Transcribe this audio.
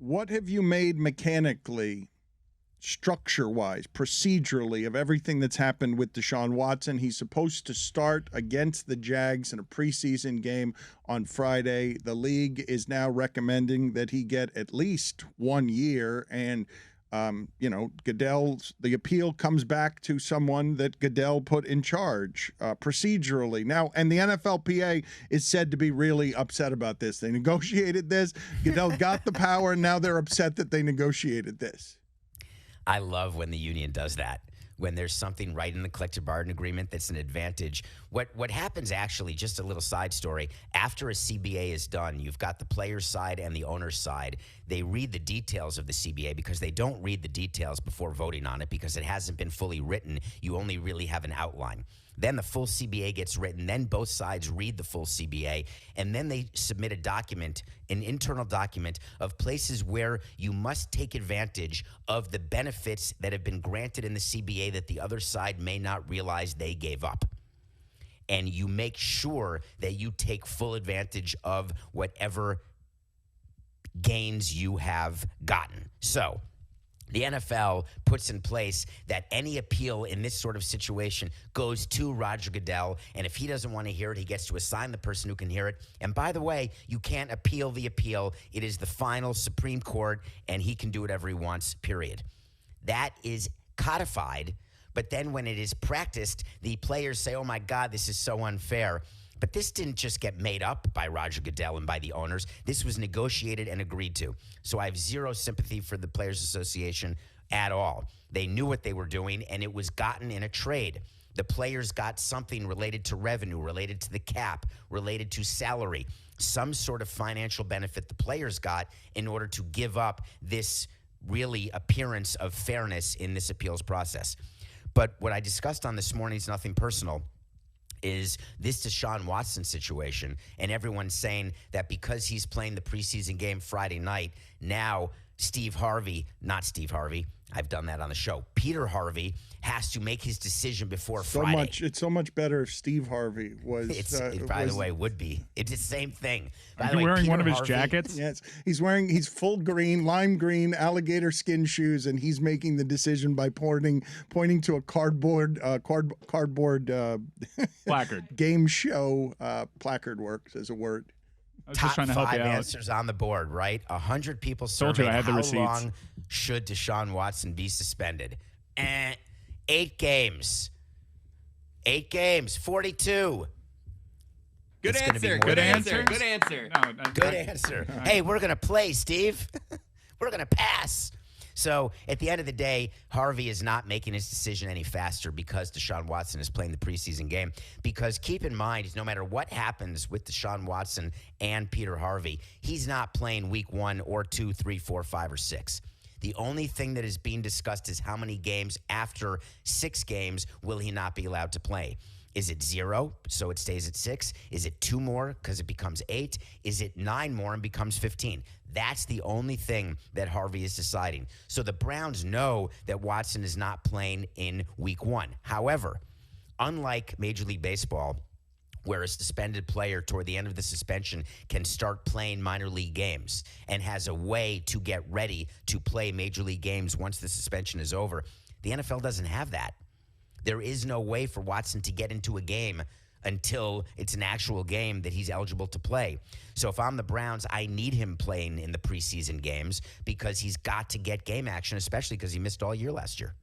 What have you made mechanically, structure-wise, procedurally, of everything that's happened with Deshaun Watson? He's supposed to start against the Jags in a preseason game on Friday. The league is now recommending that he get at least 1 year, and the appeal comes back to someone that Goodell put in charge procedurally. Now, and the NFLPA is said to be really upset about this. They negotiated this. Goodell got the power, and now they're upset that they negotiated this. I love when the union does that. When there's something right in the collective bargaining agreement that's an advantage. What happens actually, just a little side story, after a CBA is done, you've got the player's side and the owner's side. They read the details of the CBA because they don't read the details before voting on it because it hasn't been fully written. You only really have an outline. Then the full CBA gets written. Then both sides read the full CBA. And then they submit a document, an internal document of places where you must take advantage of the benefits that have been granted in the CBA that the other side may not realize they gave up. And you make sure that you take full advantage of whatever gains you have gotten. So the NFL puts in place that any appeal in this sort of situation goes to Roger Goodell, and if he doesn't want to hear it, he gets to assign the person who can hear it. And by the way, you can't appeal the appeal. It is the final Supreme Court, and he can do whatever he wants, period. That is codified, but then when it is practiced, the players say, oh, my God, this is so unfair. But this didn't just get made up by Roger Goodell and by the owners. This was negotiated and agreed to. So I have zero sympathy for the Players Association at all. They knew what they were doing, and it was gotten in a trade. The players got something related to revenue, related to the cap, related to salary, some sort of financial benefit the players got in order to give up this really appearance of fairness in this appeals process. But what I discussed on this morning is nothing personal. Is this Deshaun Watson situation, and everyone's saying that because he's playing the preseason game Friday night, now not Steve Harvey, I've done that on the show, Peter Harvey has to make his decision before Friday. It's so much better if Steve Harvey was. By the way, it would be. It's the same thing. Are you wearing one of his jackets? Yes, he's full green, lime green, alligator skin shoes, and he's making the decision by pointing to a cardboard placard. Game show placard works as a word. I was just trying to help you out. Top 5 answers on the board, right? 100 people surveyed. Told you I had the receipts. How long should Deshaun Watson be suspended? 8 games. 8 games. 42. Good answer. Good answer. Good answer. Good answer. Hey, we're going to play, Steve. We're going to pass. So at the end of the day, Harvey is not making his decision any faster because Deshaun Watson is playing the preseason game. Because keep in mind, no matter what happens with Deshaun Watson and Peter Harvey, he's not playing week 1 or 2, 3, 4, 5, or 6. The only thing that is being discussed is how many games after 6 games will he not be allowed to play. Is it 0, so it stays at 6? Is it 2 more because it becomes 8? Is it 9 more and becomes 15? That's the only thing that Harvey is deciding. So the Browns know that Watson is not playing in week 1. However, unlike Major League Baseball, where a suspended player toward the end of the suspension can start playing minor league games and has a way to get ready to play major league games once the suspension is over, the NFL doesn't have that. There is no way for Watson to get into a game until it's an actual game that he's eligible to play. So if I'm the Browns, I need him playing in the preseason games because he's got to get game action, especially because he missed all year last year.